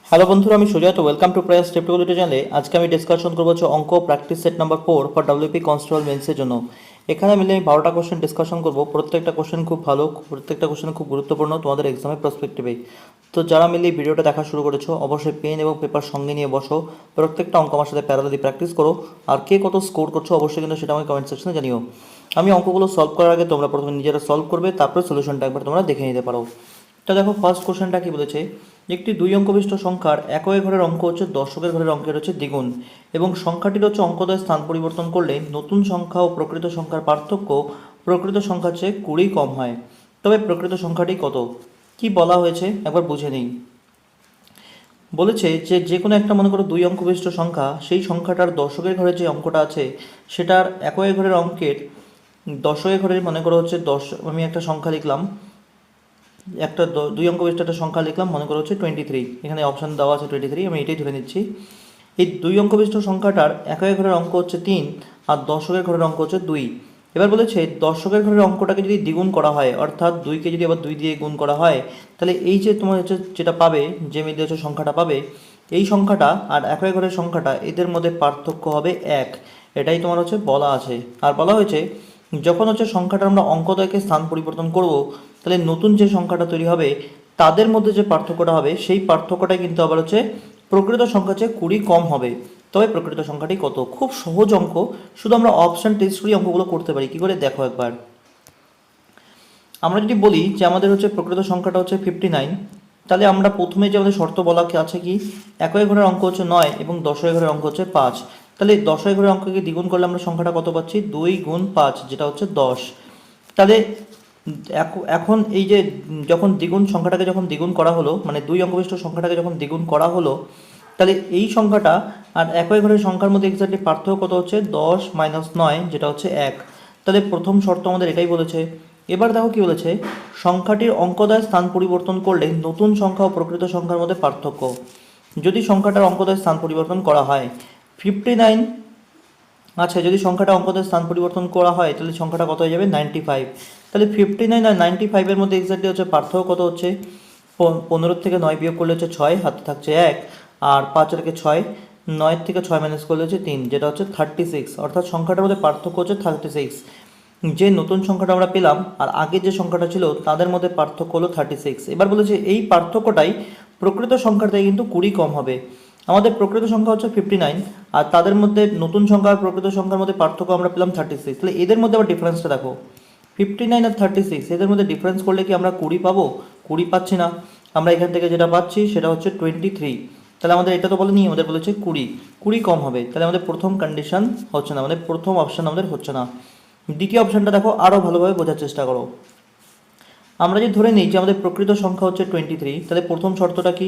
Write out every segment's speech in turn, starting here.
Hello বন্ধুরা, আমি Sujat. Welcome to prayer step two চ্যানেলে। আজকে আমি ডিসকাশন করবো হচ্ছে অঙ্ক practice set number 4 for WP constable মেন্সের জন্য। এখানে মিলে আমি 12টা কোশ্চেন ডিসকাশন করবো। প্রত্যেকটা কোশ্চেন খুব ভালো, প্রত্যেকটা কোশ্চেন খুব গুরুত্বপূর্ণ তোমাদের এক্সামের পার্সপেক্টিভে। তো যারা মিলে এই ভিডিওটা দেখা শুরু করেছো, অবশ্যই পেন এবং পেপার সঙ্গে নিয়ে বসো, প্রত্যেকটা অঙ্ক আমার সাথে প্যারালালি প্র্যাকটিস করো। আর কে কত স্কোর করছো অবশ্যই কিন্তু সেটা আমাকে কমেন্ট সেকশনে জানিও। আমি অঙ্কগুলো সলভ করার আগে তোমরা প্রথমে নিজেরা সলভ করবে, তারপরে সলিউশনটা একবার তোমরা দেখে নিতে পারো। তো দেখো, ফার্স্ট কোশ্চেনটা কি বলেছে, একটি 2 অঙ্ক বিশিষ্ট সংখ্যার একই ঘরের অঙ্ক হচ্ছে দশকের ঘরের অঙ্কের হচ্ছে দ্বিগুণ, এবং সংখ্যাটির হচ্ছে অঙ্কদ্বয় স্থান পরিবর্তন করলে নতুন সংখ্যা ও প্রকৃত সংখ্যার পার্থক্য প্রকৃত সংখ্যার চেয়ে 20 কম হয়। তবে প্রকৃত সংখ্যাটি কত? কি বলা হয়েছে একবার বুঝে নিই। বলেছে যে যে কোনো একটা মনে করো 2 অঙ্ক বিশিষ্ট সংখ্যা, সেই সংখ্যাটার দশকের ঘরে যে অঙ্কটা আছে সেটার একই ঘরের অঙ্কের দশকের ঘরের মনে করো হচ্ছে 10। আমি একটা সংখ্যা লিখলাম, একটা 2 অঙ্ক বিশিষ্ট একটা সংখ্যা লিখলাম, মনে করো হচ্ছে 23। এখানে অপশান দেওয়া আছে 23, আমি এটাই ধরে নিচ্ছি। এই 2 অঙ্ক বিশিষ্ট সংখ্যাটার একই ঘরের অঙ্ক হচ্ছে 3 আর দশকের ঘরের অঙ্ক হচ্ছে 2। এবার বলেছে দশকের ঘরের অঙ্কটাকে যদি দ্বিগুণ করা হয়, অর্থাৎ 2কে যদি আবার 2 দিয়ে গুণ করা হয়, তাহলে এই যে তোমার হচ্ছে যেটা পাবে, যে মিলে হচ্ছে সংখ্যাটা পাবে, এই সংখ্যাটা আর একই ঘরের সংখ্যাটা এদের মধ্যে পার্থক্য হবে 1। এটাই তোমার হচ্ছে বলা আছে। আর বলা হয়েছে যখন হচ্ছে সংখ্যাটা আমরা অঙ্কদ্বয়কে স্থান পরিবর্তন করব, তাহলে নতুন যে সংখ্যাটা তৈরি হবে তাদের মধ্যে যে পার্থক্যটা হবে সেই পার্থক্যটাই কিন্তু আবার হচ্ছে প্রকৃত সংখ্যার চেয়ে 20 কম হবে। তবে প্রকৃত সংখ্যাটি কত? খুব সহজ অঙ্ক, শুধু আমরা অপশান টেস্ট করে অঙ্কগুলো করতে পারি। কী করে দেখো একবার। আমরা যদি বলি যে আমাদের হচ্ছে প্রকৃত সংখ্যাটা হচ্ছে 59, তাহলে আমরা প্রথমে যে আমাদের শর্ত বলা আছে কি, একই ঘরের অঙ্ক হচ্ছে 9 এবং দশই ঘরের অঙ্ক হচ্ছে 5। তাহলে দশই ঘরের অঙ্ককে দ্বিগুণ করলে আমরা সংখ্যাটা কত পাচ্ছি? 2 গুণ 5, যেটা হচ্ছে 10। তাহলে এখন এই যে যখন দ্বিগুণ সংখ্যাটাকে যখন দ্বিগুণ করা হলো, মানে 2 অঙ্ক বিশিষ্ট সংখ্যাটাকে যখন দ্বিগুণ করা হলো, তাহলে এই সংখ্যাটা আর একই ঘরের সংখ্যার মধ্যে এক্স্যাক্টলি পার্থক্য কত হচ্ছে? 10 মাইনাস 9, যেটা হচ্ছে 1। তাহলে প্রথম শর্ত আমাদের এটাই বলেছে। এবার দেখো কি বলেছে, সংখ্যাটির অঙ্কদ্বয় স্থান পরিবর্তন করলে নতুন সংখ্যা ও প্রকৃত সংখ্যার মধ্যে পার্থক্য। যদি সংখ্যাটার অঙ্কদ্বয় স্থান পরিবর্তন করা হয় 59, আচ্ছা যদি সংখ্যাটা অঙ্কদের স্থান পরিবর্তন করা হয় তাহলে সংখ্যাটা কত হয়ে যাবে? 95। তাহলে 59 আর 95-এর মধ্যে এক্স্যাক্টলি হচ্ছে পার্থক্য কত হচ্ছে? 15 থেকে 9 বিয়োগ করলে হচ্ছে 6, হাতে থাকছে 1, আর 5 থেকে 6, 9 থেকে 6 মাইনাস করলে হচ্ছে 3, যেটা হচ্ছে 36। অর্থাৎ সংখ্যাটার মধ্যে পার্থক্য হচ্ছে 36। যে নতুন সংখ্যাটা আমরা পেলাম আর আগে যে সংখ্যাটা ছিল তাদের মধ্যে পার্থক্য হলো 36। এবার বলেছে এই পার্থক্যটাই প্রকৃত সংখ্যার থেকে কিন্তু 20 কম হবে। আমাদের প্রকৃত সংখ্যা হচ্ছে 59, আর তাদের মধ্যে নতুন সংখ্যা আর প্রকৃত সংখ্যার মধ্যে পার্থক্য আমরা পেলাম 36। তাহলে এদের মধ্যে আবার ডিফারেন্সটা দেখো, 59 আর 36, এদের মধ্যে ডিফারেন্স করলে কি আমরা 20 পাবো? 20 পাচ্ছি না। আমরা এখান থেকে যেটা পাচ্ছি সেটা হচ্ছে 23। তাহলে আমাদের এটা তো বলেনি, আমাদের বলেছে 20 কম হবে। তাহলে আমাদের প্রথম কন্ডিশন হচ্ছে না, মানে প্রথম অপশান আমাদের হচ্ছে না। দ্বিতীয় অপশানটা দেখো, আরও ভালোভাবে বোঝার চেষ্টা করো। আমরা যদি ধরে নিই যে আমাদের প্রকৃত সংখ্যা হচ্ছে 23, তাহলে প্রথম শর্তটা কি?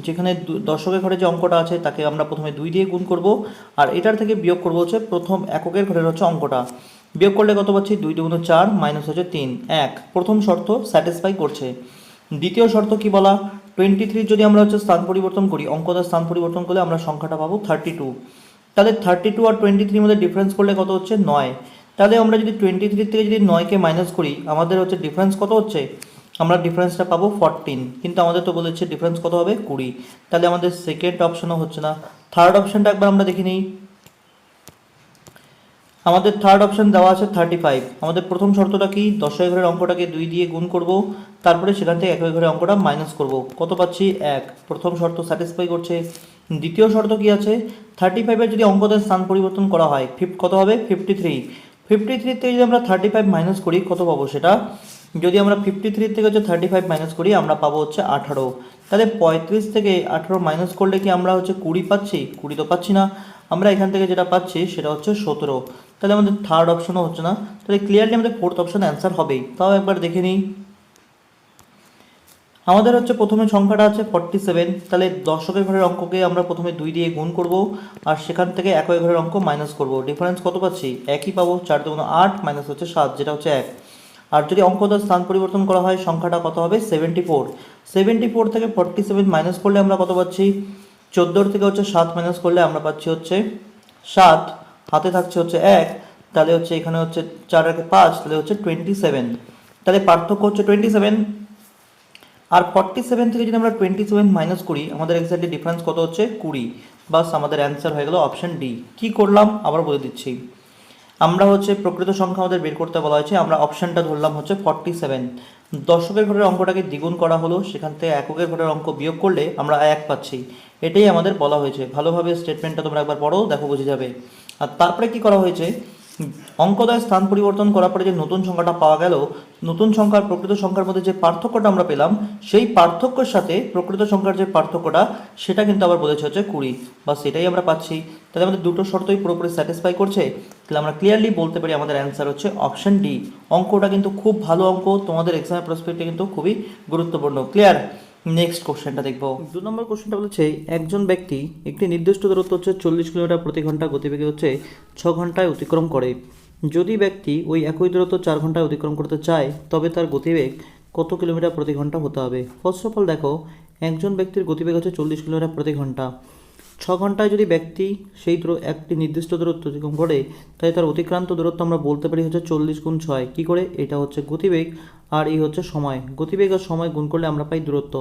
যেখানে দশকের ঘরে যে অঙ্কটা আছে তাকে আমরা প্রথমে 2 দিয়ে গুণ করব, আর এটার থেকে বিয়োগ করব হচ্ছে প্রথম এককের ঘরের হচ্ছে অঙ্কটা। বিয়োগ করলে কত পাচ্ছি? 2 2 4 মাইনাস হচ্ছে 3, 1। প্রথম শর্ত স্যাটিসফাই করছে। দ্বিতীয় শর্ত কি বলা? 23 যদি আমরা হচ্ছে স্থান পরিবর্তন করি, অঙ্কটার স্থান পরিবর্তন করলে আমরা সংখ্যাটা পাবো 32। তাহলে 32 আর 23 মধ্যে ডিফারেন্স করলে কত হচ্ছে? 9। তাহলে আমরা যদি 23 থেকে যদি 9কে মাইনাস করি, আমাদের হচ্ছে ডিফারেন্স কত হচ্ছে? আমরা ডিফারেন্সটা পাবো 14, কিন্তু আমাদের তো বলেছে ডিফারেন্স কত হবে? 20। তাহলে আমাদের সেকেন্ড অপশনও হচ্ছে না। থার্ড অপশনটা একবার আমরা দেখে নিই। আমাদের থার্ড অপশন দেওয়া আছে 35। আমাদের প্রথম শর্তটা কি? দশই ঘরের অঙ্কটাকে 2 দিয়ে গুণ করব, তারপরে সেখান থেকে একই ঘরের অঙ্কটা মাইনাস করব। কত পাচ্ছি? 1। প্রথম শর্ত স্যাটিসফাই করছে। দ্বিতীয় শর্ত কি আছে? 35-এর যদি অঙ্কদের স্থান পরিবর্তন করা হয়, কত হবে? 53। 53 থেকে যদি আমরা 35 মাইনাস করি কত পাবো? সেটা যদি আমরা 53 থেকে হচ্ছে 35 মাইনাস করি, আমরা পাবো হচ্ছে 18। তাহলে 35 থেকে 18 মাইনাস করলে কি আমরা হচ্ছে 20 পাচ্ছি? 20 তো পাচ্ছি না। আমরা এখান থেকে যেটা পাচ্ছি সেটা হচ্ছে 17। তাহলে আমাদের থার্ড অপশনও হচ্ছে না। তাহলে ক্লিয়ারলি আমাদের ফোর্থ অপশন অ্যান্সার হবেই। তাও একবার দেখে নিই। আমাদের হচ্ছে প্রথমে সংখ্যাটা আছে 47, তাহলে দশকের ঘরের অঙ্ককে আমরা প্রথমে 2 দিয়ে গুণ করব, আর সেখান থেকে একই ঘরের অঙ্ক মাইনাস করব। ডিফারেন্স কত পাচ্ছি? একই পাবো। 4 2 8 মাইনাস হচ্ছে 7, যেটা হচ্ছে 1। আর যদি অঙ্কটার স্থান পরিবর্তন করা হয় সংখ্যাটা কত হবে? 74। 74 থেকে 47 মাইনাস করলে আমরা কত পাচ্ছি? 14 থেকে হচ্ছে 7 মাইনাস করলে আমরা পাচ্ছি হচ্ছে 7, হাতে থাকছে হচ্ছে 1। তাহলে হচ্ছে এখানে হচ্ছে 4 আর 5, তাহলে হচ্ছে 27। তাহলে পার্থক্য হচ্ছে 27। আর 47 থেকে যদি আমরা 27 মাইনাস করি, আমাদের এক্স্যাক্টলি ডিফারেন্স কত হচ্ছে? 20। বাস আমাদের অ্যান্সার হয়ে গেল অপশন ডি। কি করলাম আবার বলে দিচ্ছি। আমরা হচ্ছে প্রকৃত সংখ্যা আমাদের বের করতে বলা হয়েছে, আমরা অপশনটা ধরলাম হচ্ছে 47। দশকের ঘরের অঙ্কটাকে দ্বিগুণ করা হলো, সেখান থেকে এককের ঘরের অঙ্ক বিয়োগ করলে আমরা 1 পাচ্ছি। এটাই আমাদের বলা হয়েছে। ভালোভাবে স্টেটমেন্টটা তোমরা একবার পড়ো, দেখো বুঝে যাবে। আর তারপরে কি করা হয়েছে, অঙ্কদ্বয় স্থান পরিবর্তন করার পরে যে নতুন সংখ্যাটা পাওয়া গেল, নতুন সংখ্যার প্রকৃত সংখ্যার মধ্যে যে পার্থক্যটা আমরা পেলাম, সেই পার্থক্যের সাথে প্রকৃত সংখ্যার যে পার্থক্যটা সেটা কিন্তু আবার বলেছে হচ্ছে 20। বা সেটাই আমরা পাচ্ছি। তাহলে আমাদের দুটো শর্তই পুরোপুরি স্যাটিসফাই করছে। তাহলে আমরা ক্লিয়ারলি বলতে পারি আমাদের অ্যান্সার হচ্ছে অপশন ডি। অঙ্কটা কিন্তু খুব ভালো অঙ্ক, তোমাদের এক্সামের প্রসপেক্টে কিন্তু খুবই গুরুত্বপূর্ণ। ক্লিয়ার? নেক্সট কোশ্চেনটা দেখবো। 2 নম্বর কোশ্চেনটা বলেছে, একজন ব্যক্তি একটি নির্দিষ্ট দূরত্ব হচ্ছে 40 কিলোমিটার প্রতি ঘন্টা গতিবেগে হচ্ছে 6 ঘন্টায় অতিক্রম করে। যদি ব্যক্তি ওই একই দূরত্ব 4 ঘন্টায় অতিক্রম করতে চায়, তবে তার গতিবেগ কত কিলোমিটার প্রতি ঘন্টা হতে হবে? ফার্স্ট অফ অল দেখো, একজন ব্যক্তির গতিবেগ হচ্ছে 40 কিলোমিটার প্রতি ঘন্টা। 6 ঘন্টায় যদি ব্যক্তি সেই একটি নির্দিষ্ট দূরত্ব অতিক্রম করে, তাই তার অতিক্রান্ত দূরত্ব আমরা বলতে পারি হচ্ছে 40 গুণ 6। কী করে? এটা হচ্ছে গতিবেগ আর এই হচ্ছে সময়। গতিবেগ আর সময় গুণ করলে আমরা পাই দূরত্ব।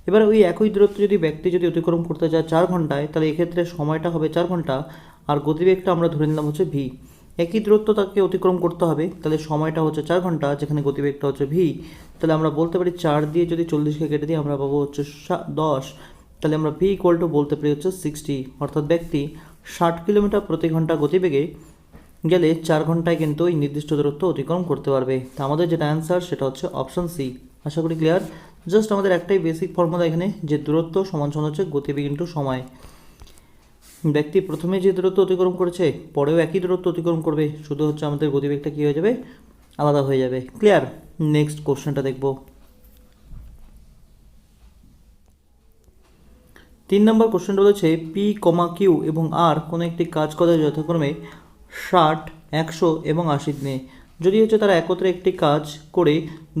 এবার ওই একই দূরত্ব যদি ব্যক্তি যদি অতিক্রম করতে চায় 4 ঘন্টায়, তাহলে এক্ষেত্রে সময়টা হবে 4 ঘন্টা আর গতিবেগটা আমরা ধরে নিলাম হচ্ছে ভি। একই দূরত্ব তাকে অতিক্রম করতে হবে, তাহলে সময়টা হচ্ছে 4 ঘন্টা, যেখানে গতিবেগটা হচ্ছে ভি। তাহলে আমরা বলতে পারি 4 দিয়ে যদি 40কে কেটে দিই আমরা পাবো হচ্ছে 10। তাহলে আমরা ভি ইকুয়াল টু বলতে পারি হচ্ছে 60। অর্থাৎ ব্যক্তি 60 কিলোমিটার প্রতি ঘন্টা গতিবেগে গেলে 4 ঘন্টায় কিন্তু এই নির্দিষ্ট দূরত্ব অতিক্রম করতে পারবে। তা আমাদের যেটা অ্যান্সার সেটা হচ্ছে অপশন সি। আশা করি ক্লিয়ার। জাস্ট আমাদের একটাই বেসিক ফর্মুলা এখানে, যে দূরত্ব সমান সমান হচ্ছে গতিবেগ ইন্টু সময়। ব্যক্তি প্রথমে যে দূরত্ব অতিক্রম করেছে পরেও একই দূরত্ব অতিক্রম করবে, শুধু হচ্ছে আমাদের গতিবেগটা কী হয়ে যাবে? আলাদা হয়ে যাবে। ক্লিয়ার? নেক্সট কোশ্চেনটা দেখব। 3 নম্বর কোশ্চেনটা বলেছে, পি কমা কিউ এবং আর কোনো একটি কাজ করে যথাক্রমে 60, 100 এবং 80 দিনে। যদি হচ্ছে তারা একত্রে একটি কাজ করে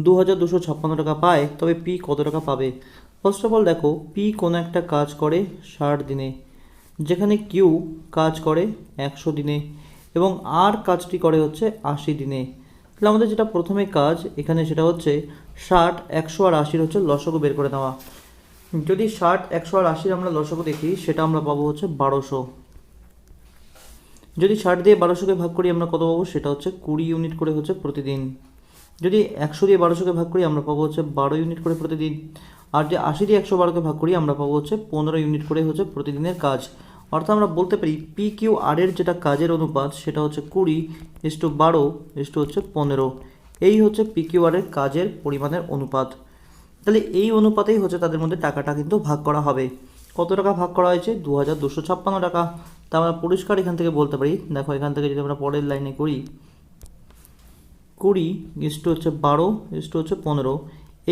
2256 টাকা পায়, তবে পি কত টাকা পাবে? ফার্স্ট অফ অল দেখো, পি কোনো একটা কাজ করে 60 দিনে, যেখানে কিউ কাজ করে 100 দিনে এবং আর কাজটি করে হচ্ছে 80 দিনে। তাহলে আমাদের যেটা প্রথমে কাজ এখানে সেটা হচ্ছে 60, 100 আর 80 হচ্ছে লসাগু বের করে নেওয়া। যদি 60, 100 আর 80 আমরা লসাগু দেখি, সেটা আমরা পাবো হচ্ছে 1200। যদি 60 দিয়ে 1200কে ভাগ করি আমরা কত পাবো? সেটা হচ্ছে 20 ইউনিট করে হচ্ছে প্রতিদিন। যদি 100 দিয়ে 1200কে ভাগ করি আমরা পাবো হচ্ছে 12 ইউনিট করে প্রতিদিন। আর যে 80 দিয়ে 112কে ভাগ করি আমরা পাবো হচ্ছে 15 ইউনিট করে হচ্ছে প্রতিদিনের কাজ। অর্থাৎ আমরা বলতে পারি পি কিউ আর এর যেটা কাজের অনুপাত সেটা হচ্ছে 20:12 হচ্ছে 15। এই হচ্ছে পি কিউ আর এর কাজের পরিমাণের অনুপাত। তাহলে এই অনুপাতেই হচ্ছে তাদের মধ্যে টাকাটা কিন্তু ভাগ করা হবে। কত টাকা ভাগ করা হয়েছে? 2256 টাকা। তা আমরা পরিষ্কার এখান থেকে বলতে পারি, দেখো এখান থেকে যদি আমরা পরের লাইনে করি, 20 হচ্ছে 12 হচ্ছে 15,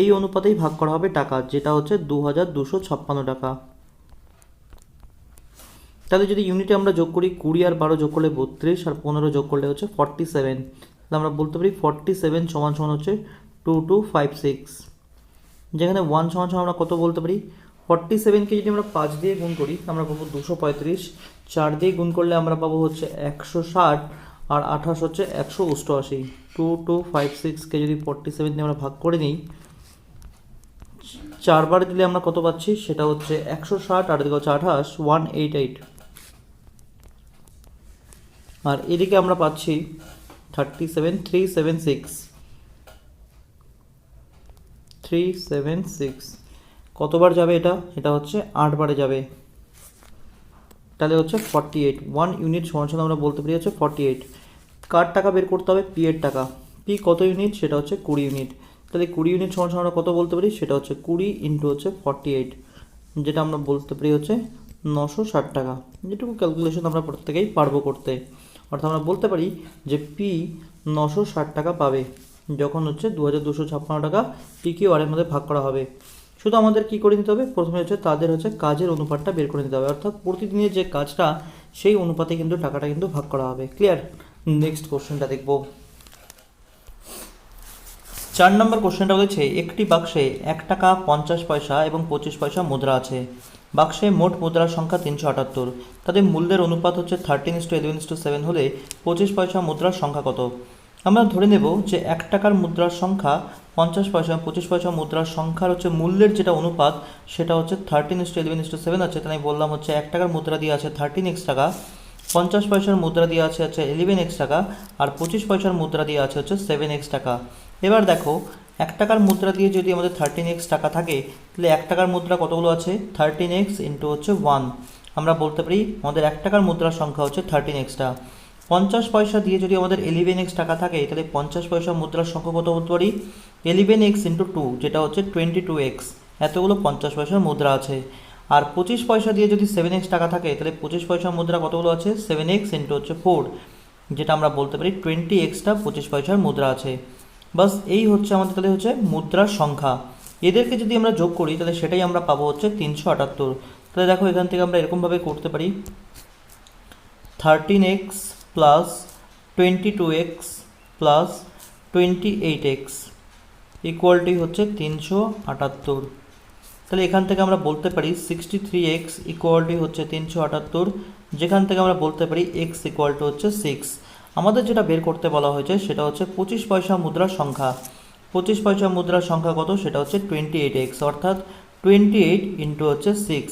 এই অনুপাতেই ভাগ করা হবে টাকা, যেটা হচ্ছে 2256 টাকা। তাহলে যদি ইউনিটে আমরা যোগ করি, 20 আর 12 যোগ করলে 32 আর 15 যোগ করলে হচ্ছে 47। তাহলে আমরা বলতে পারি 47 সমান সমান হচ্ছে 2256, যেখানে 1 সমান সমান আমরা কত বলতে পারি? 47কে যদি আমরা 5 দিয়ে গুণ করি আমরা পাবো 235, 4 দিয়ে গুণ করলে আমরা পাবো হচ্ছে 160 আর 28 হচ্ছে 188। 2256কে যদি 47 দিয়ে আমরা ভাগ করে নিই, 4 বার দিলে আমরা কত পাচ্ছি? সেটা হচ্ছে 160 আর এদিকে হচ্ছে 28, 188। আর এদিকে আমরা পাচ্ছি 376। কতবার যাবে এটা? এটা হচ্ছে 8 বারে যাবে। তাহলে হচ্ছে 48। 1 ইউনিট সমান সমান আমরা বলতে পারি হচ্ছে 48। কার টাকা বের করতে হবে? পি এর টাকা। পি কত ইউনিট? সেটা হচ্ছে 20 ইউনিট। তাহলে 20 ইউনিট সমান সমান আমরা কত বলতে পারি? সেটা হচ্ছে 20 ইন্টু হচ্ছে 48, যেটা আমরা বলতে পারি হচ্ছে 960 টাকা। যেটুকু ক্যালকুলেশন আমরা প্রত্যেকেই পারবো করতে। অর্থাৎ আমরা বলতে পারি যে পি 960 টাকা পাবে যখন হচ্ছে 2256 টাকা পি কিউ আর এর মধ্যে ভাগ করা হবে। শুধু আমাদের কি করে নিতে হবে? প্রথমে হচ্ছে তাদের হচ্ছে কাজের অনুপাতটা বের করে নিতে হবে, অর্থাৎ প্রতিদিনের যে কাজটা সেই অনুপাতে কিন্তু টাকাটা কিন্তু ভাগ করা হবে। ক্লিয়ার? নেক্সট কোশ্চেনটা দেখব। 4 নম্বর কোশ্চেনটা বলেছে, একটি বাক্সে 1 টাকা 50 পয়সা এবং 25 পয়সা মুদ্রা আছে। বাক্সে মোট মুদ্রার সংখ্যা 378, তাদের মূল্যের অনুপাত হচ্ছে 13:11:7 হলে 25 পয়সা মুদ্রার সংখ্যা কত? আমরা ধরে নেব যে 1 টাকার মুদ্রার সংখ্যা 50 পয়সা, 25 পয়সা মুদ্রার সংখ্যার হচ্ছে মূল্যের যেটা অনুপাত সেটা হচ্ছে 13:11:7 আছে। তাই আমি বললাম হচ্ছে 1 টাকার মুদ্রা দিয়ে আছে 13x টাকা, 50 পয়সার মুদ্রা দিয়ে আছে হচ্ছে 11x টাকা, আর 25 পয়সার মুদ্রা দিয়ে আছে হচ্ছে 7x টাকা। এবার দেখো 1 টাকার মুদ্রা দিয়ে যদি আমাদের 13x টাকা থাকে তাহলে 1 টাকার মুদ্রা কতগুলো আছে? 13x ইন্টু হচ্ছে 1। আমরা বলতে পারি আমাদের 1 টাকার মুদ্রার সংখ্যা হচ্ছে 13xটা। 50 পয়সা দিয়ে যদি আমাদের 11x টাকা থাকে তাহলে 50 পয়সা মুদ্রার সংখ্যা কত বলতে পারি? 11x ইন্টু 2, যেটা হচ্ছে 22x। এতগুলো 50 পয়সার মুদ্রা আছে। আর 25 পয়সা দিয়ে যদি 7x টাকা থাকে তাহলে 25 পয়সা মুদ্রা কতগুলো আছে? 7x ইন্টু হচ্ছে 4, যেটা আমরা বলতে পারি 20xটা 25 পয়সার মুদ্রা আছে। বাস এই হচ্ছে আমাদের তাহলে হচ্ছে মুদ্রার সংখ্যা। এদেরকে যদি আমরা যোগ করি তাহলে সেটাই আমরা পাবো হচ্ছে 378। তাহলে দেখো এখান থেকে আমরা এরকমভাবে করতে পারি 13x plus 22x plus 28x ইকুয়ালটি হচ্ছে 378। তাহলে এখান থেকে আমরা বলতে পারি 63x ইকুয়ালটি হচ্ছে 378, যেখান থেকে আমরা বলতে পারি x ইকুয়াল টু হচ্ছে 6। আমাদের যেটা বের করতে বলা হয়েছে সেটা হচ্ছে 25 পয়সা মুদ্রার সংখ্যা। 25 পয়সা মুদ্রার সংখ্যা কত? সেটা হচ্ছে 28x, অর্থাৎ 28 ইন্টু হচ্ছে 6,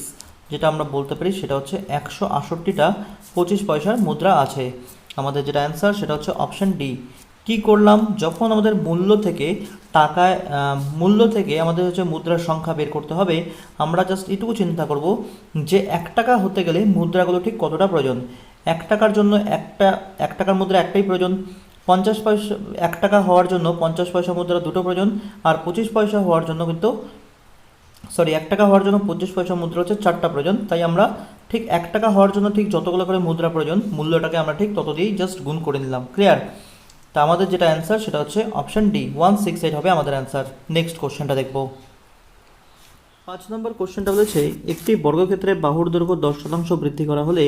যেটা আমরা বলতে পারি সেটা হচ্ছে 168টা 25 পয়সার মুদ্রা আছে। আমাদের যেটা অ্যান্সার সেটা হচ্ছে অপশান ডি। কি করলাম? যখন আমাদের মূল্য থেকে আমাদের হচ্ছে মুদ্রার সংখ্যা বের করতে হবে, আমরা জাস্ট এটুকু চিন্তা করব যে 1 টাকা হতে গেলে মুদ্রাগুলো ঠিক কতটা প্রয়োজন। 1 টাকার জন্য 1 টাকার মুদ্রা একটাই প্রয়োজন। 50 পয়সা 1 টাকা হওয়ার জন্য 50 পয়সা মুদ্রা দুটো প্রয়োজন। আর 25 পয়সা হওয়ার জন্য 1 টাকা হওয়ার জন্য 25 পয়সা মুদ্রা হচ্ছে 4টা প্রয়োজন। তাই আমরা ঠিক 1 টাকা হওয়ার জন্য ঠিক যতগুলো করে মুদ্রা প্রয়োজন, মূল্যটাকে আমরা ঠিক তত দিয়েই জাস্ট গুণ করে নিলাম। ক্লিয়ার? তা আমাদের যেটা অ্যান্সার সেটা হচ্ছে অপশান ডি, 168 হবে আমাদের অ্যান্সার। নেক্সট কোশ্চেনটা দেখব। 5 নম্বর কোশ্চেনটা বলেছে একটি বর্গক্ষেত্রের বাহুর দৈর্ঘ্য 10% বৃদ্ধি করা হলে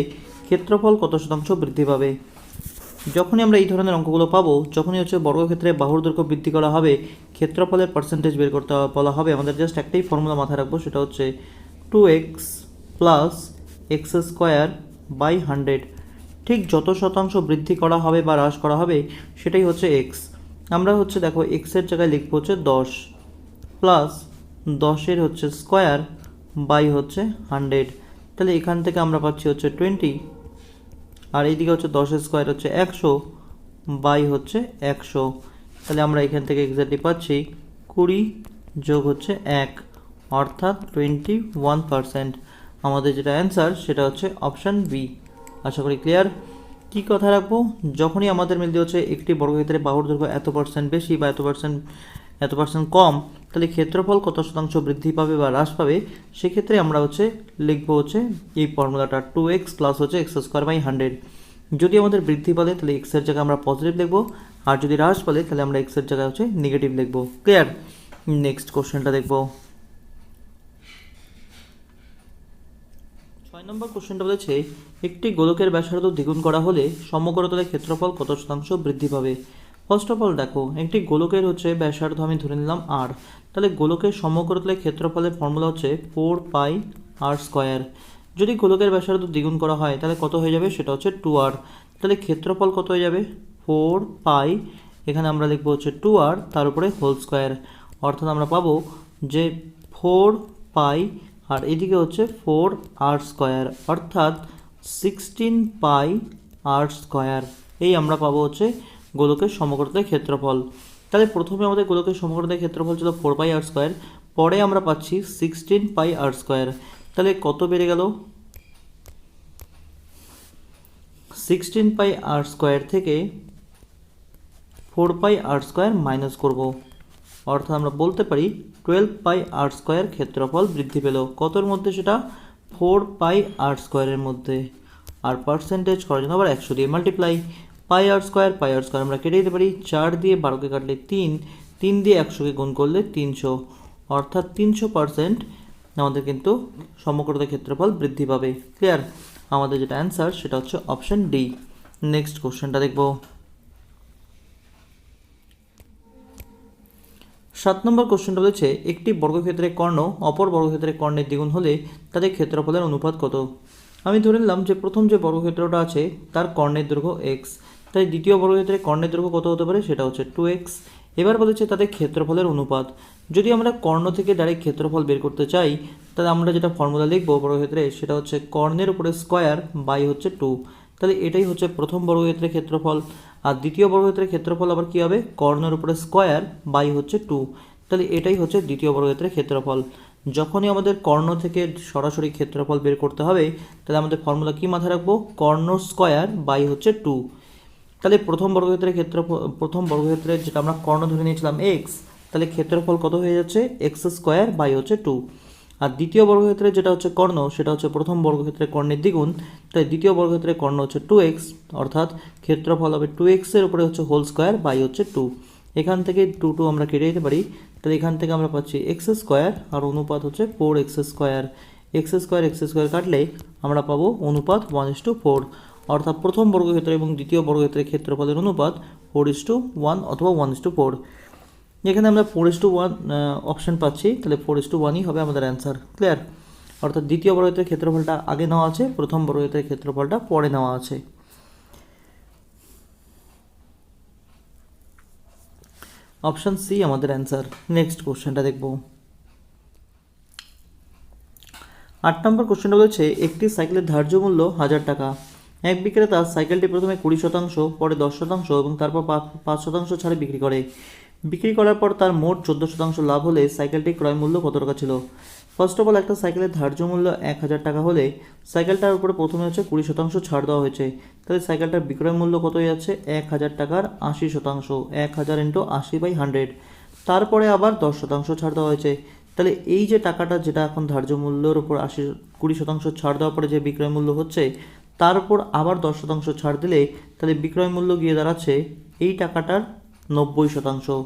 ক্ষেত্রফল কত শতাংশ বৃদ্ধি পাবে? যখনই আমরা এই ধরনের অঙ্কগুলো পাবো, যখনই হচ্ছে বর্গক্ষেত্রে বাহুর দৈর্ঘ্য বৃদ্ধি করা হবে, ক্ষেত্রফলের পার্সেন্টেজ বের করতে বলা হবে, আমাদের জাস্ট একটাই ফর্মুলা মাথায় রাখবো, সেটা হচ্ছে 2x plus x square by 100। ঠিক যত শতাংশ বৃদ্ধি করা হবে বা হ্রাস করা হবে সেটাই হচ্ছে এক্স। আমরা হচ্ছে দেখো এক্সের জায়গায় লিখবো হচ্ছে 10 প্লাস 10-এর হচ্ছে স্কোয়ার বাই হচ্ছে 100। তাহলে এখান থেকে আমরা পাচ্ছি হচ্ছে 20, আর এইদিকে হচ্ছে 10-এর স্কোয়ার হচ্ছে 100 বাই হচ্ছে 100। তাহলে আমরা এখান থেকে এক্স্যাক্টলি পাচ্ছি 20 যোগ হচ্ছে 1, অর্থাৎ 21%। আমাদের যেটা অ্যান্সার সেটা হচ্ছে অপশান বি। আশা করি ক্লিয়ার। কী কথা রাখবো? যখনই আমাদের মিলতে হচ্ছে একটি বর্গক্ষেত্রে বাহুর দৈর্ঘ্য এত পার্সেন্ট বেশি বা এত পার্সেন্ট কম, তাহলে ক্ষেত্রফল কত শতাংশ বৃদ্ধি পাবে বা হ্রাস পাবে, সেক্ষেত্রে আমরা হচ্ছে লিখবো হচ্ছে এই ফর্মুলাটা 2x প্লাস হচ্ছে এক্স স্কোয়ার বাই 100। যদি আমাদের বৃদ্ধি পালে তাহলে এক্সের জায়গায় আমরা পজিটিভ লিখবো, আর যদি হ্রাস পালে তাহলে আমরা এক্সের জায়গায় হচ্ছে নেগেটিভ লিখবো। ক্লিয়ার? নেক্সট কোশ্চেনটা দেখবো। 6 নম্বর কোশ্চেনটা বলেছে একটি গোলকের ব্যাসার্ধ দ্বিগুণ করা হলে সমগ্রতলের ক্ষেত্রফল কত শতাংশ বৃদ্ধি পাবে? ফার্স্ট অফ অল দেখো, একটি গোলকের হচ্ছে ব্যাসার্ধ আমি ধরে নিলাম আর, তাহলে গোলকের সমগ্রতলের ক্ষেত্রফলের ফর্মুলা হচ্ছে 4πr²। যদি গোলকের ব্যাসার্ধ দ্বিগুণ করা হয় তাহলে কত হয়ে যাবে? সেটা হচ্ছে 2r। তাহলে ক্ষেত্রফল কত হয়ে যাবে? 4π, এখানে আমরা লিখবো হচ্ছে 2r, তার উপরে হোল স্কোয়ার, অর্থাৎ আমরা পাবো যে 4π আর এদিকে হচ্ছে 4r², অর্থাৎ 16πr²। এই আমরা পাবো হচ্ছে গোলকের সমগ্রতলের ক্ষেত্রফল। তাহলে প্রথমে আমাদের গোলকের সমগ্রতলের ক্ষেত্রফল ছিল 4πr², পরে আমরা পাচ্ছি 16πr²। তাহলে কত বেড়ে গেল? 16πr² থেকে 4πr² মাইনাস করব, অর্থাৎ আমরা বলতে পারি 12πr² ক্ষেত্রফল বৃদ্ধি পেল। কতর মধ্যে? সেটা 4πr² এর মধ্যে। আর পার্সেন্টেজ করার জন্য আবার 100 দিয়ে মাল্টিপ্লাই। πr² আমরা কেটে দিতে পারি, 4 দিয়ে 12কে কাটলে 3, 3 দিয়ে 100কে গুণ করলে 300, অর্থাৎ 300% আমাদের কিন্তু সমগ্রতলের ক্ষেত্রফল বৃদ্ধি পাবে। ক্লিয়ার? আমাদের যেটা অ্যান্সার সেটা হচ্ছে অপশান ডি। নেক্সট কোশ্চেনটা দেখব। 7 নম্বর কোশ্চেনটা বলেছে একটি বর্গক্ষেত্রের কর্ণ অপর বর্গক্ষেত্রের কর্ণের দ্বিগুণ হলে তাদের ক্ষেত্রফলের অনুপাত কত। আমি ধরে নিলাম যে প্রথম যে বর্গক্ষেত্রটা আছে তার কর্ণের দৈর্ঘ্য এক্স, তাই দ্বিতীয় বর্গক্ষেত্রের কর্ণের দৈর্ঘ্য কত হতে পারে, সেটা হচ্ছে 2x। এবার বলেছে তাদের ক্ষেত্রফলের অনুপাত। যদি আমরা কর্ণ থেকে ডাইরেক্ট ক্ষেত্রফল বের করতে চাই তাহলে আমরা যেটা ফর্মুলা লিখবো বর্গক্ষেত্রে সেটা হচ্ছে কর্ণের উপরে স্কোয়ার বাই হচ্ছে 2। তাহলে এটাই হচ্ছে প্রথম বর্গক্ষেত্রের ক্ষেত্রফল। আর দ্বিতীয় বর্গক্ষেত্রের ক্ষেত্রফল আবার কী হবে, কর্ণের উপরে স্কোয়ার বাই হচ্ছে 2। তাহলে এটাই হচ্ছে দ্বিতীয় বর্গক্ষেত্রের ক্ষেত্রফল। যখনই আমাদের কর্ণ থেকে সরাসরি ক্ষেত্রফল বের করতে হবে তাহলে আমাদের ফর্মুলা কি মাথায় রাখবো, কর্ণ স্কোয়ার বাই হচ্ছে 2। তাহলে প্রথম বর্গক্ষেত্রের যেটা আমরা কর্ণ ধরে নিয়েছিলাম এক্স, তাহলে ক্ষেত্রফল কত হয়ে যাচ্ছে, এক্স স্কোয়ার বাই হচ্ছে 2। আর দ্বিতীয় বর্গক্ষেত্রে যেটা হচ্ছে কর্ণ সেটা হচ্ছে প্রথম বর্গক্ষেত্রের কর্ণের দ্বিগুণ, তাই দ্বিতীয় বর্গক্ষেত্রের কর্ণ হচ্ছে 2x, অর্থাৎ ক্ষেত্রফল হবে 2x এর উপরে হচ্ছে হোল স্কোয়ার বাই হচ্ছে 2। এখান থেকে 2 আমরা কেটে দিতে পারি, তাহলে এখান থেকে আমরা পাচ্ছি এক্স স্কোয়ার আর অনুপাত হচ্ছে 4x স্কোয়ার। এক্স স্কোয়ার কাটলে আমরা পাবো অনুপাত 1:4, অর্থাৎ প্রথম বর্গক্ষেত্র এবং দ্বিতীয় বর্গক্ষেত্রের ক্ষেত্রফলের অনুপাত 4:1 অথবা 1:4। এখানে আমরা 4:1 অপশন পাচ্ছি, তাহলে 4:1ই হবে আমাদের অ্যান্সার। ক্লিয়ার? অর্থাৎ দ্বিতীয় বর্গক্ষেত্রের ক্ষেত্রফলটা আগে নেওয়া আছে, প্রথম বর্গক্ষেত্রের ক্ষেত্রফলটা পরে নেওয়া আছে। অপশন সি আমাদের অ্যান্সার। নেক্সট কোশ্চেনটা দেখব। 8 নম্বর কোশ্চেনটা বলেছে একটি সাইকেলের ধার্য মূল্য 1000 টাকা। এক বিক্রেতা সাইকেলটি প্রথমে 20%, পরে 10% এবং তারপর 5% ছাড়ে বিক্রি করে। বিক্রি করার পর তার মোট 14% লাভ হলে সাইকেলটির ক্রয় মূল্য কত টাকা ছিল। ফার্স্ট অফ অল, একটা সাইকেলের ধার্য মূল্য 1000 টাকা হলে সাইকেলটার উপরে প্রথমে হচ্ছে 20% ছাড় দেওয়া হয়েছে, তাহলে সাইকেলটার বিক্রয় মূল্য কত হয়ে যাচ্ছে, 1000 টাকার 80%, 1000 × 80/100। তারপরে আবার 10% ছাড় দেওয়া হয়েছে, তাহলে এই যে টাকাটা যেটা এখন ধার্য মূল্যের উপর 20% ছাড় দেওয়ার পরে যে বিক্রয় মূল্য হচ্ছে তার উপর আবার 10% ছাড় দিলে তাহলে বিক্রয় মূল্য গিয়ে দাঁড়াচ্ছে এই টাকাটার 90%,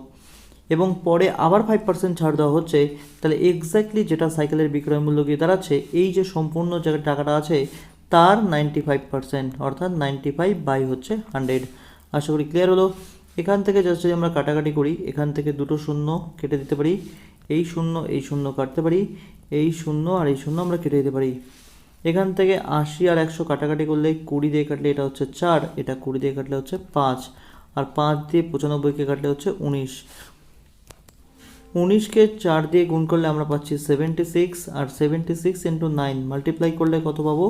এবং পরে আবার 5% ছাড় দেওয়া হচ্ছে, তাহলে এক্স্যাক্টলি যেটা সাইকেলের বিক্রয় মূল্য গিয়ে দাঁড়াচ্ছে এই যে সম্পূর্ণ যে টাকাটা আছে তার 95%, অর্থাৎ 95/100। আশা করি ক্লিয়ার হলো। এখান থেকে জাস্ট যদি আমরা কাটাকাটি করি, এখান থেকে দুটো শূন্য কেটে দিতে পারি, এই শূন্য কাটতে পারি, এই শূন্য আর এই শূন্য আমরা কেটে দিতে পারি। এখান থেকে 80 আর 100 কাটাকাটি করলে 20 দিয়ে কাটলে এটা হচ্ছে 4, এটা 20 দিয়ে কাটলে হচ্ছে 5, আর 5 দিয়ে 95কে কাটলে হচ্ছে 19। 19কে 4 দিয়ে গুণ করলে আমরা পাচ্ছি 76, আর 76 × 9 মাল্টিপ্লাই করলে কত পাবো,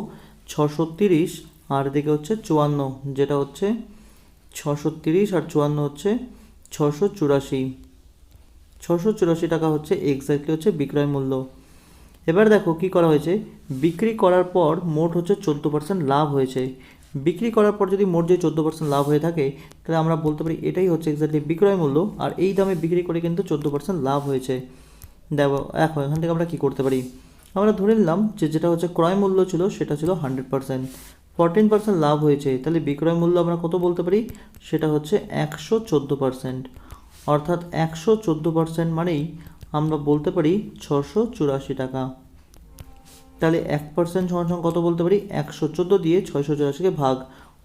630, আর এদিকে হচ্ছে 54, যেটা হচ্ছে 630 আর 54 হচ্ছে 684। 684 টাকা হচ্ছে এক্স্যাক্টলি হচ্ছে বিক্রয় মূল্য। এবার দেখো কি করা হয়েছে, বিক্রি করার পর মোট হচ্ছে 14% লাভ হয়েছে। বিক্রি করার পর যদি মোট যে 14% লাভ হয়ে থাকে তাহলে আমরা বলতে পারি এটাই হচ্ছে এক্স্যাক্টলি বিক্রয় মূল্য, আর এই দামে বিক্রি করে কিন্তু 14% লাভ হয়েছে। দেখো এখন এখান থেকে আমরা কি করতে পারি, আমরা ধরে নিলাম যে যেটা হচ্ছে ক্রয় মূল্য ছিল সেটা ছিল 100%, 14% লাভ হয়েছে, তাহলে বিক্রয় মূল্য আমরা কত বলতে পারি, সেটা হচ্ছে 114%, অর্থাৎ 114% মানেই আমরা বলতে পারি 684 টাকা। তাহলে 1% সমান কত বলতে পারি, 114 দিয়ে 684কে ভাগ,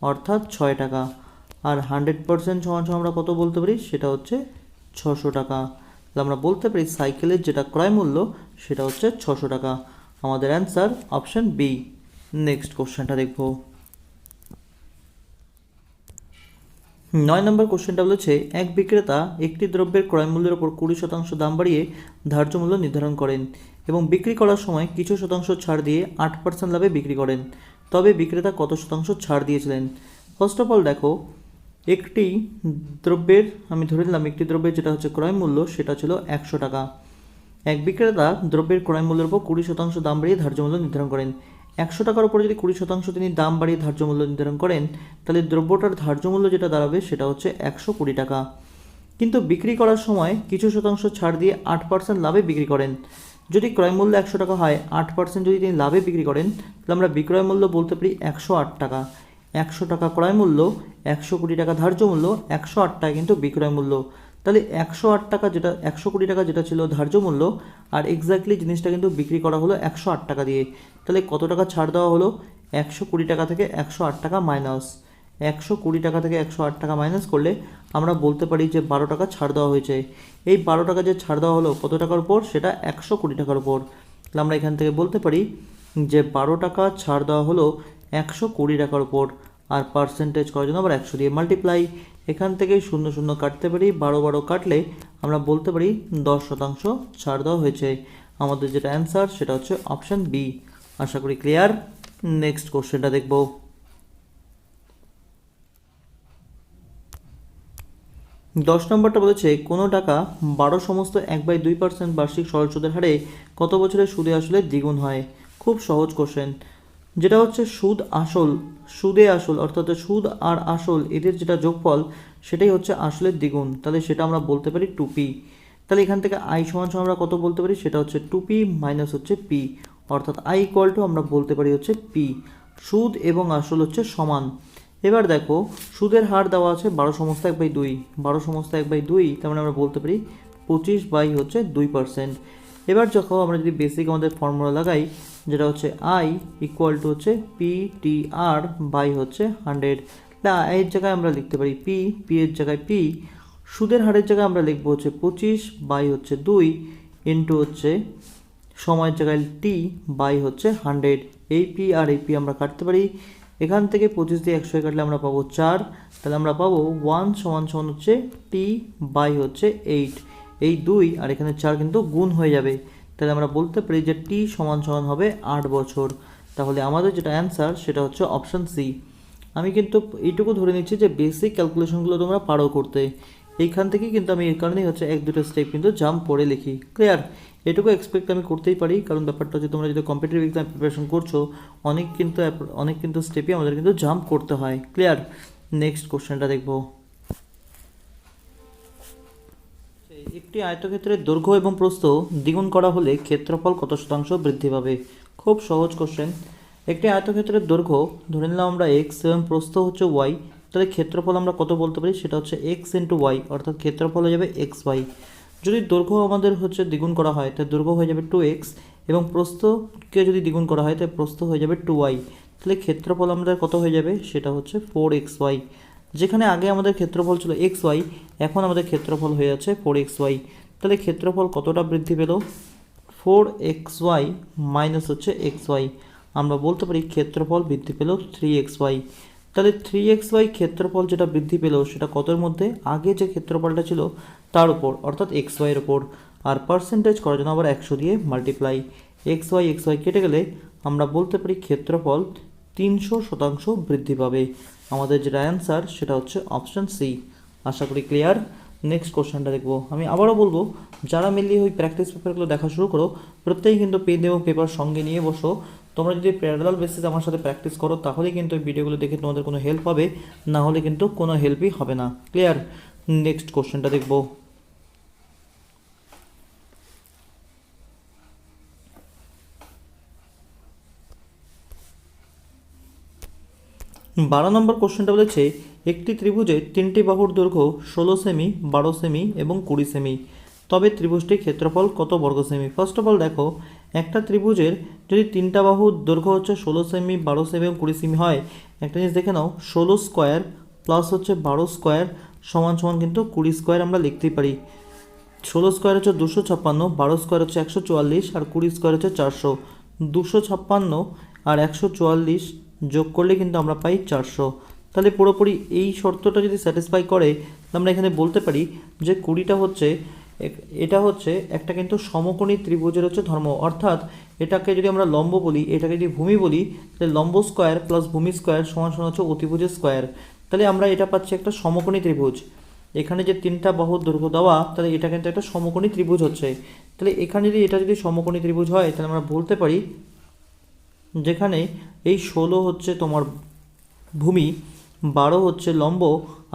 অর্থাৎ 6 টাকা। আর 100% সমান আমরা কত বলতে পারি, সেটা হচ্ছে 600 টাকা। তাহলে আমরা বলতে পারি সাইকেলের যেটা ক্রয় মূল্য সেটা হচ্ছে 600 টাকা। আমাদের অ্যান্সার অপশন বি। নেক্সট কোশ্চেনটা দেখব। 9 নম্বর কোশ্চেনটা বলেছে এক বিক্রেতা একটি দ্রব্যের ক্রয় মূল্যের উপর 20% দাম বাড়িয়ে ধার্য মূল্য নির্ধারণ করেন এবং বিক্রি করার সময় কিছু শতাংশ ছাড় দিয়ে 8% লাভে বিক্রি করেন, তবে বিক্রেতা কত শতাংশ ছাড় দিয়েছিলেন। ফার্স্ট অফ অল দেখো, একটি দ্রব্যের আমি ধরে নিলাম একটি দ্রব্যের যেটা হচ্ছে ক্রয় মূল্য সেটা ছিল 100 টাকা। এক বিক্রেতা দ্রব্যের ক্রয় মূল্যের উপর 20% দাম বাড়িয়ে ধার্য মূল্য নির্ধারণ করেন। 100 টাকার উপরে যদি 20% তিনি দাম বাড়িয়ে ধার্য মূল্য নির্ধারণ করেন তাহলে দ্রব্যটার ধার্য মূল্য যেটা দাঁড়াবে সেটা হচ্ছে 120 টাকা। কিন্তু বিক্রি করার সময় কিছু শতাংশ ছাড় দিয়ে 8% লাভে বিক্রি করেন। যদি ক্রয় মূল্য 100 টাকা হয়, 8% যদি তিনি লাভে বিক্রি করেন তাহলে আমরা বিক্রয় মূল্য বলতে পারি 108 টাকা। 100 টাকা ক্রয় মূল্য, 120 টাকা ধার্য মূল্য, 108 টাকা কিন্তু বিক্রয় মূল্য। তাহলে 108 টাকা যেটা 120 টাকা যেটা ছিল ধার্য মূল্য, আর এক্স্যাক্টলি জিনিসটা কিন্তু বিক্রি করা হলো 108 টাকা দিয়ে। তাহলে কত টাকা ছাড় দেওয়া হলো, 120 টাকা থেকে 108 টাকা মাইনাস 120 টাকা থেকে 108 টাকা মাইনাস করলে আমরা বলতে পারি যে 12 টাকা ছাড় দেওয়া হয়েছে। এই 12 টাকা যে ছাড় দেওয়া হলো কত টাকার উপর, সেটা 120 টাকার উপর। তাহলে আমরা এখান থেকে বলতে পারি যে 12 টাকা ছাড় দেওয়া হলো 120 টাকার উপর, আর পার্সেন্টেজ করার জন্য আবার 100 দিয়ে মাল্টিপ্লাই। এখান থেকে 0 0 কাটতে পারি, 12 12 কাটলে আমরা বলতে পারি 10% ছাড় দেওয়া হয়েছে। আমাদের যেটা অ্যান্সার সেটা হচ্ছে অপশান বি। আশা করি ক্লিয়ার। নেক্সট কোশ্চেনটা দেখব। 10 নম্বরটা বলেছে কোনো টাকা 12 সমস্ত 1/2% বার্ষিক সরল সুদের হারে কত বছরে সুদে আসলে দ্বিগুণ হয়। খুব সহজ কোশ্চেন। যেটা হচ্ছে সুদে আসল অর্থাৎ সুদ আর আসল এদের যেটা যোগফল সেটাই হচ্ছে আসলের দ্বিগুণ। তাহলে সেটা আমরা বলতে পারি 2p। তাহলে এখান থেকে i সমান আমরা কত বলতে পারি, সেটা হচ্ছে 2p মাইনাস হচ্ছে p, অর্থাৎ i ইকুয়াল টু আমরা বলতে পারি হচ্ছে p। সুদ এবং আসল হচ্ছে সমান। এবার দেখো সুদের হার দেওয়া আছে 12 সমস্ত 1/2, 12 সমস্ত 1/2, তার মানে আমরা বলতে পারি 25/2%। এবার যখন আমরা যদি বেসিক আমাদের ফর্মুলা লাগাই, যেটা হচ্ছে i ইকুয়াল টু হচ্ছে PTR বাই হচ্ছে 100। i এর জায়গায় আমরা লিখতে পারি p এর জায়গায় p, সুদের হারের জায়গায় আমরা লিখবো হচ্ছে 25/2 ইন্টু হচ্ছে সময়ের জায়গায় t বাই হচ্ছে 100। এই p আর এই p আমরা কাটতে পারি। এখান থেকে 25 দিয়ে 100 কাটলে আমরা পাবো 4। তাহলে আমরা পাবো 1 সমান হচ্ছে t বাই হচ্ছে 8। এই 2 আর এখানে 4 কিন্তু গুণ হয়ে যাবে। তাহলে আমরা বলতে পারি যে t সমান হবে 8 বছর। তাহলে আমাদের যেটা অ্যান্সার সেটা হচ্ছে অপশান সি। আমি কিন্তু এইটুকু ধরে নিচ্ছি যে বেসিক ক্যালকুলেশনগুলো তোমরা পারো করতে। এইখান থেকেই কিন্তু আমি এর কারণেই হচ্ছে 1-2 স্টেপ কিন্তু জাম্প করে লিখি। ক্লিয়ার? এটুকু এক্সপেক্ট আমি করতেই পারি, কারণ ব্যাপারটা হচ্ছে তোমরা যদি কম্পিটিটিভ এক্সাম প্রিপারেশন করছো অনেক কিন্তু স্টেপই আমাদের কিন্তু জাম্প করতে হয়। ক্লিয়ার? নেক্সট কোশ্চেনটা দেখব। একটি আয়তক্ষেত্রের দৈর্ঘ্য এবং প্রস্থ দ্বিগুণ করা হলে ক্ষেত্রফল কত শতাংশ বৃদ্ধি পাবে। খুব সহজ কোশ্চেন। একটি আয়তক্ষেত্রের দৈর্ঘ্য ধরে নিলাম আমরা এক্স এবং প্রস্থ হচ্ছে ওয়াই, তাহলে ক্ষেত্রফল আমরা কত বলতে পারি, সেটা হচ্ছে এক্স ইন্টু ওয়াই, অর্থাৎ ক্ষেত্রফল হয়ে যাবে এক্স ওয়াই। যদি দৈর্ঘ্য আমাদের হচ্ছে দ্বিগুণ করা হয় তাহলে দৈর্ঘ্য হয়ে যাবে 2x, এবং প্রস্থকে যদি দ্বিগুণ করা হয় তাহলে প্রস্থ হয়ে যাবে 2y। তাহলে ক্ষেত্রফল আমাদের কত হয়ে যাবে, সেটা হচ্ছে 4xy। যেখানে আগে আমাদের ক্ষেত্রফল ছিল xy, এখন আমাদের ক্ষেত্রফল হয়ে যাচ্ছে 4xy। তাহলে ক্ষেত্রফল কতটা বৃদ্ধি পেল, 4xy মাইনাস হচ্ছে xy। আমরা বলতে পারি ক্ষেত্রফল বৃদ্ধি পেল 3xy। তাহলে 3xy ক্ষেত্রফল যেটা বৃদ্ধি পেল সেটা কতর মধ্যে, আগে যে ক্ষেত্রফলটা ছিল তার উপর, অর্থাৎ xy এর উপর। আর পার্সেন্টেজ করার জন্য আবার 100 দিয়ে মাল্টিপ্লাই। xy কেটে গেলে আমরা বলতে পারি ক্ষেত্রফল 300% বৃদ্ধি পাবে। আমাদের যেটা অ্যান্সার সেটা হচ্ছে অপশান সি। আশা করি ক্লিয়ার। নেক্সট কোশ্চেনটা দেখবো। আমি আবারও বলবো, যারা মেনলি ওই প্র্যাকটিস পেপারগুলো দেখা শুরু করো, প্রত্যেকেই কিন্তু পেন এবং পেপার সঙ্গে নিয়ে বসো। তোমরা যদি প্যারালাল বেসিসে আমার সাথে প্র্যাকটিস করো তাহলেই কিন্তু ওই ভিডিওগুলো দেখে তোমাদের কোনো হেল্প হবে, না হলে কিন্তু কোনো হেল্পই হবে না। ক্লিয়ার? নেক্সট কোশ্চেনটা দেখবো। 12 নম্বর কোশ্চেনটা বলেছে একটি ত্রিভুজের 3টি বাহুর দৈর্ঘ্য 16 সেমি, 12 সেমি এবং 20 সেমি, তবে ত্রিভুজটির ক্ষেত্রফল কত বর্গ সেমি। ফার্স্ট অফ অল দেখো, একটা ত্রিভুজের যদি 3টা বাহুর দৈর্ঘ্য হচ্ছে 16 সেমি, 12 সেমি এবং 20 সেমি হয়, একটা জিনিস দেখে নাও, 16 স্কোয়ার প্লাস হচ্ছে 12 স্কোয়ার সমান কিন্তু 20 স্কোয়ার আমরা লিখতেই পারি। 16 স্কোয়ার হচ্ছে 256, 12 স্কোয়ার হচ্ছে 144, আর 20 স্কোয়ার হচ্ছে 400। 256 আর 144 যোগ করলে কিন্তু আমরা পাই 400। তাহলে পুরোপুরি এই শর্তটা যদি স্যাটিসফাই করে, আমরা এখানে বলতে পারি যে 20টা হচ্ছে এটা হচ্ছে একটা কিন্তু সমকোণী ত্রিভুজের হচ্ছে ধর্ম, অর্থাৎ এটাকে যদি আমরা লম্ব বলি, এটাকে যদি ভূমি বলি, তাহলে লম্ব স্কোয়ার প্লাস ভূমি স্কোয়ার সমান হচ্ছে অতিভুজের স্কোয়ার। তাহলে আমরা এটা পাচ্ছি একটা সমকোণী ত্রিভুজ। এখানে যে 3টা বাহুর দৈর্ঘ্য দেওয়া, তাহলে এটা কিন্তু একটা সমকোণী ত্রিভুজ হচ্ছে। তাহলে এখানে যদি এটা যদি সমকোণী ত্রিভুজ হয়, তাহলে আমরা বলতে পারি যেখানে এই 16 হচ্ছে তোমার ভূমি, 12 হচ্ছে লম্ব,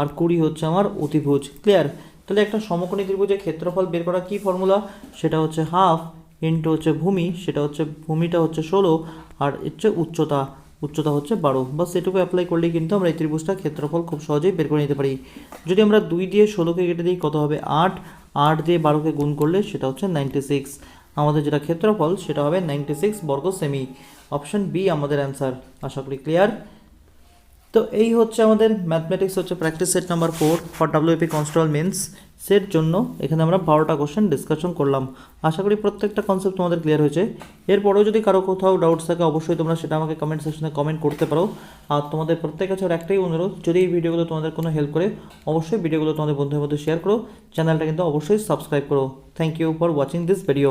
আর 20 হচ্ছে আমার অতিভুজ। ক্লিয়ার? তাহলে একটা সমকোণী ত্রিভুজের ক্ষেত্রফল বের করা কি ফর্মুলা, সেটা হচ্ছে হাফ ইন্টু হচ্ছে ভূমি, সেটা হচ্ছে ভূমিটা হচ্ছে 16 আর হচ্ছে উচ্চতা হচ্ছে 12। বাস এটুকু অ্যাপ্লাই করলেই কিন্তু আমরা এই ত্রিভুজটা ক্ষেত্রফল খুব সহজেই বের করে নিতে পারি। যদি আমরা 2 দিয়ে 16কে কেটে দিই কত হবে 8, 8 দিয়ে 12কে গুণ করলে সেটা হচ্ছে 96। আমাদের যেটা ক্ষেত্রফল সেটা হবে 96 বর্গ সেমি। অপশন বি আমাদের অ্যান্সার। আশা করি ক্লিয়ার। তো এই হচ্ছে আমাদের ম্যাথমেটিক্স হচ্ছে practice set number 4 for WP constable men's set জন্য এখানে আমরা 12টা কোশ্চেন ডিসকাশন করলাম। আশা করি প্রত্যেকটা কনসেপ্ট তোমাদের ক্লিয়ার হয়েছে। এরপরেও যদি কারো কোথাও ডাউটস থাকে অবশ্যই তোমরা সেটা আমাকে কমেন্ট সেকশনে কমেন্ট করতে পারো। আর তোমাদের প্রত্যেকের কাছে একটাই অনুরোধ, যদি এই ভিডিওগুলো তোমাদের কোনো হেল্প করে অবশ্যই ভিডিওগুলো তোমাদের বন্ধুদের মধ্যে শেয়ার করো, চ্যানেলটা কিন্তু অবশ্যই সাবস্ক্রাইব করো। Thank you for watching this video.